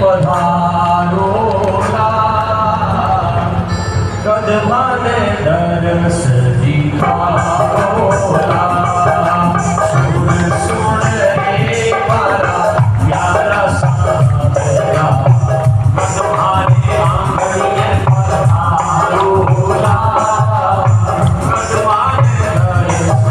पधारोला कदमाने दरस दिखाओला सुन सुन रे मारा प्यारा सावरा तुम्हारे आंगन पधारोला कदमाने दरस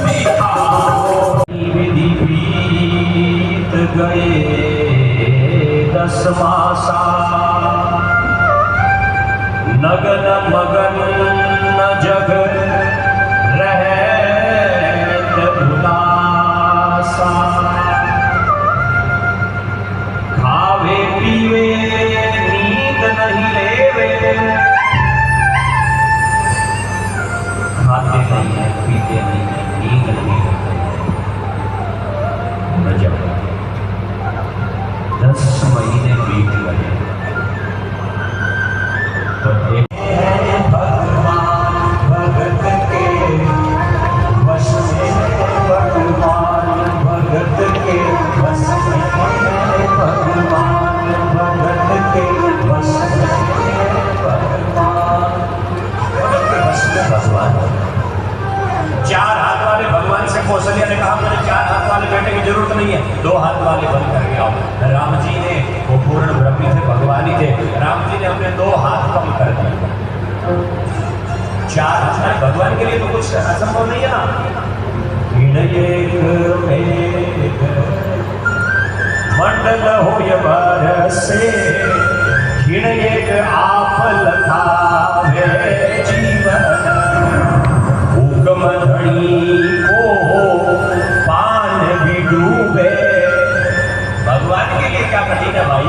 दिखाओला नगन मगन न जग रहे भुलासा खावे पीवे नींद नहीं लेवे खाते नहीं है पीते नहीं है नींद नहीं गजब 10 महीने बीत गए तो भगवान भगत के वश में भगवान भगत के वश में भगवान भगत के वश में भगवान। 4 हाथ वाले भगवान से कौशल्या ने कहा मुझे 4 हाथ वाले बेटे की जरूरत नहीं है, 2 हाथ वाले बन करके आओ। राम जी ने वो पूर्ण ब्रह्मी थे, भगवान ही थे, राम जी ने अपने 2 हाथ कम कर दिए। 4 हाथ भगवान के लिए तो कुछ असंभव नहीं है ना। मंडल हो ये बरसे खिण एक आप लखावे जीवन हुक्म धनी को पान भी डूबे। भगवान के लिए क्या कठिन है भाई,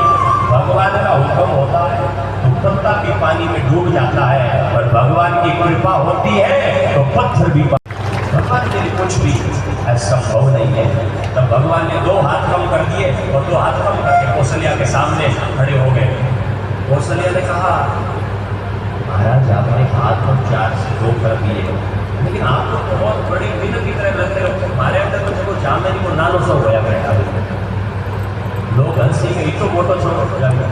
भगवान का हुक्म होता है तो पत्ता भी पानी में डूब जाता है, पर भगवान की कृपा होती है तो पत्थर भी। भगवान के लिए कुछ भी असंभव नहीं है। तब भगवान ने 2 हाथ कम कर दिए और 2 हाथ कम करके कौशल्या के सामने खड़े हो गए। कौशल्या ने कहा महाराज आपने हाथ हम 4 से 2 कर दिए, लेकिन आप तो बहुत बड़े बिना की तरह लगते हो, हमारे अंदर तो देखो जामनी को नानो सो होया बैठा लोग हंसी में इतो मोटो छोटो हो जाएगा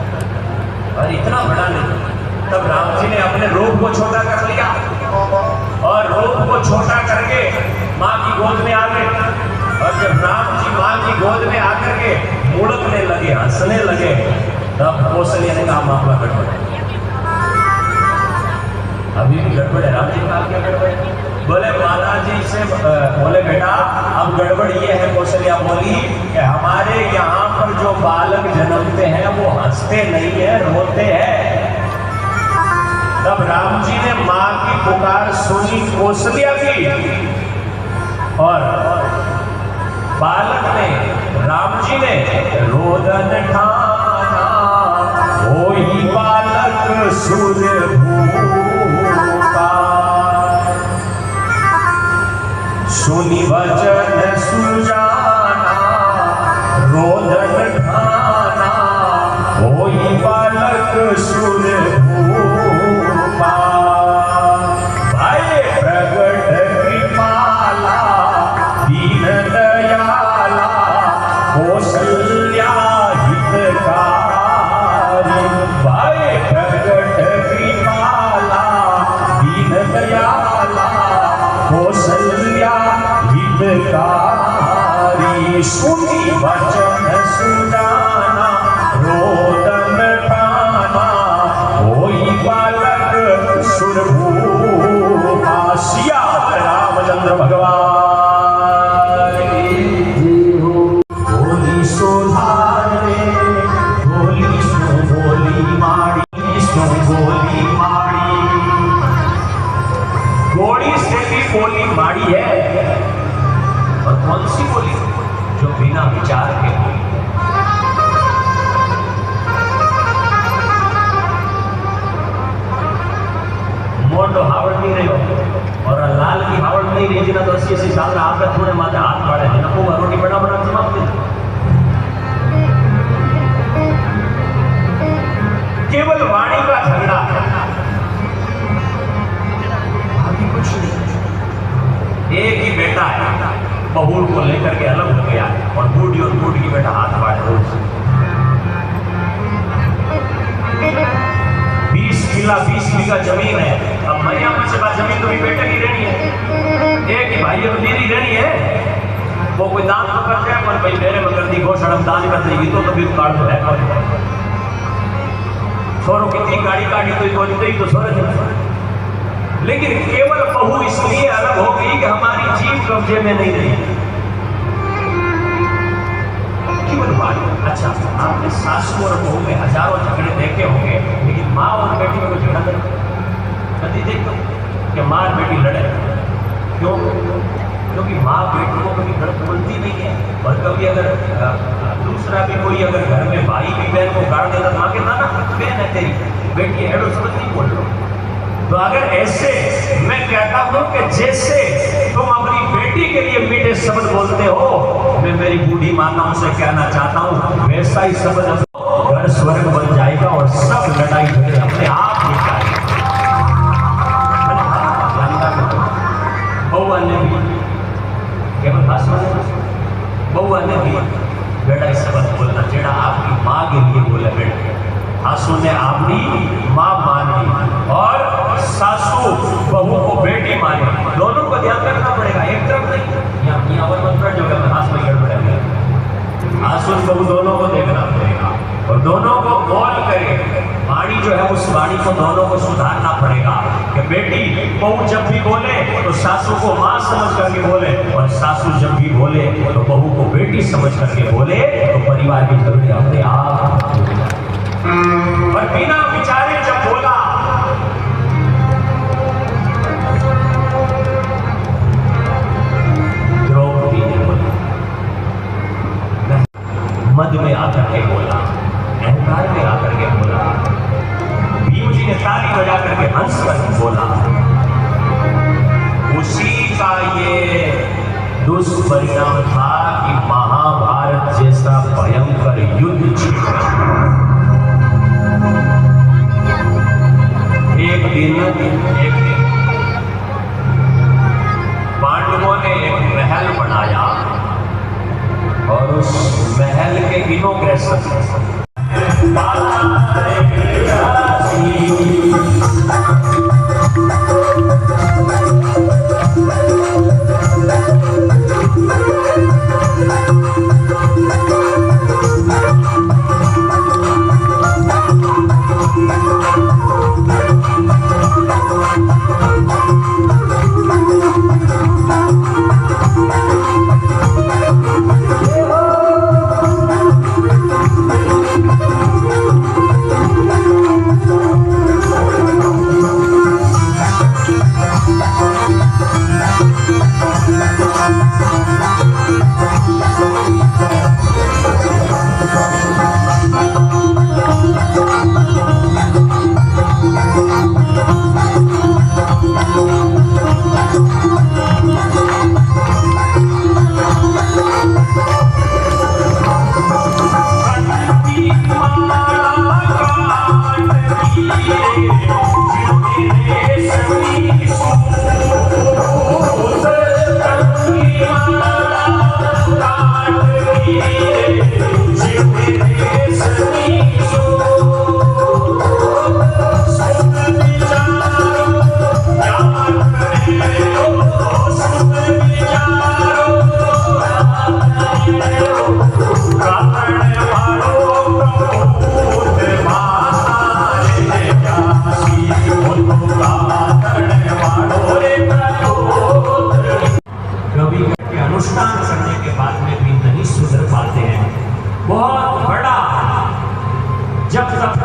और इतना बड़ा नहीं। तब राम जी ने अपने रूप को छोटा कर लिया और रूप को छोटा करके माँ की गोद में आ गए। और जब राम जी माँ की गोद में आकर के मुड़कने लगे, हंसने लगे, तब कौशल्या ने कहा मामला गड़बड़ है, अभी भी गड़बड़ है। राम जी कहा क्या गड़बड़ है? बोले माता जी से बोले बेटा अब गड़बड़ ये है, कौशल्या बोली कि हमारे यहाँ पर जो बालक जन्मते हैं वो हंसते नहीं है, रोते हैं। तब राम जी ने माँ की पुकार सुनी कौशल्या की, और बालक ने, राम जी ने रोदन ठाना, होई बालक सूर्य भूपा, सुनी वचन सुजाना, रोदन ठाना, होई बालक सूर्य भूपा। भाई प्रगट कृपाला, दीन दयाला, कौशल्या हितकारी। भाई प्रगट कृपाला, दीन दयाला, कौशल्या हितकारी। सुनी वचन सुजाना, रोदन ठाना, होई बालक सुरभूपा। सिया रामचंद्र भगवान की हो। बोली सोधारे, बोली सो बोली माड़ी, सो बोली माड़ी। घोड़ी से भी बोली माड़ी है, और कौन सी बोली? जो बिना विचार के बोली। मोटो हावड़ नहीं रही हो, और लाल की हावड़ नहीं रही ना, तो 80 साल आप थोड़े माथे हाथ पाड़े हैं ना, रोटी बना बना समाप्त। केवल वाणी का झगड़ा है, बाकी कुछ नहीं। एक ही बेटा है, बहू को लेकर के अलग हो गया, और बूढ़ी और बूढ़ी की बेटा हाथ पाड़े रोज। 20 किला 20 बीघा जमीन है। अब मैया में से बात जमीन तो भी बेटे की रहनी है, एक ही भाई को मेरी रहनी है। वो कोई दान तो करते हैं, पर भाई मेरे में कर दी घोषणा दान कर देगी तो कभी काट दो है। छोरो कितनी गाड़ी काटी तो छोरे, लेकिन केवल बहू इसलिए अलग हो गई कि हमारी जीव कब्जे में नहीं रही। केवल बात। अच्छा, आपने सासू और बहू में हजारों झगड़े देखे होंगे, लेकिन माँ और बेटी में कोई झगड़ा कभी देखो कि माँ और बेटी लड़े? क्यों? क्योंकि माँ बेटी को कभी गलत बोलती नहीं है। और कभी अगर दूसरा भी कोई अगर घर में भाई भी बहन को गाड़ देता, माँ कहता ना बहन है तेरी, बेटी हेडो समझ नहीं बोल लो। तो अगर ऐसे मैं कहता हूं कि जैसे तुम अपनी बेटी के लिए मीठे शब्द बोलते हो, मैं मेरी बूढ़ी माताओं से कहना चाहता हूं वैसा ही शब्द घर स्वर्ग बन जाएगा, और सब लड़ाई झगड़े अपने आप निकालेंगे। बउआ ने भी केवल बउआ ने भी बेटा इस शब्द बोलना जेड़ा आपकी माँ के लिए बोले। बेटा सासू ने आपनी माँ मानी, और सासू बहू को बेटी मानी। दोनों को ध्यान रखना पड़ेगा, एक तरफ नहीं। यहाँ पर मंत्र जो है हाथ में गड़बड़े, सासू बहू दोनों को देखना पड़ेगा, और दोनों को बोल करे। वाणी जो है उस वाणी को दोनों को सुधारना पड़ेगा कि बेटी बहू जब भी बोले तो सासू को माँ समझ करके बोले, और सासू जब भी बोले तो बहू को बेटी समझ करके बोले, तो परिवार की जरूरत अपने आप। और बिना विचारे जब बोला, द्रौपदी ने बोला, मद में आकर के बोला, अहंकार में आकर के बोला, भीम जी ने ताली बजा करके हंस कर बोला। उसी का ये दुष्परिणाम था कि महाभारत जैसा भयंकर युद्ध छिड़ एक दिन पांडवों ने एक महल बनाया, और उस महल के इनॉग्रेशन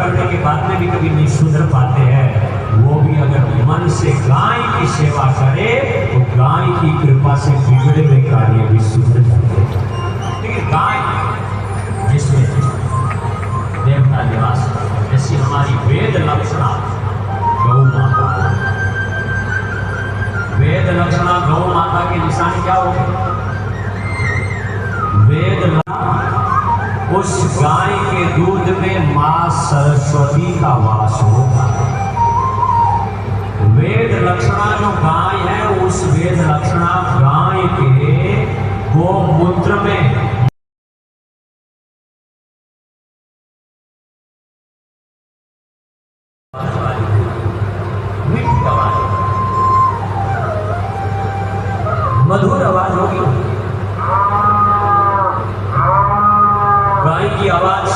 करने के बाद में भी कभी नहीं सुधर पाते हैं, वो भी अगर मन से गाय की सेवा करे तो गाय की कृपा से बिगड़े हुए कार्य भी सुधर जाते हैं। देखिए गाय जिसमें देवता निवास, जैसी हमारी वेद लक्षणा गौ माता, वेद लक्षणा गौ माता के निशान क्या हो? वेद उस गाय के दूध में मां सरस्वती का वास होगा। वेद लक्षणा जो गाय है, उस वेद लक्षणा गाय के गोमूत्र में मीठी आवाज, मधुर आवाज होगी। गाय की आवाज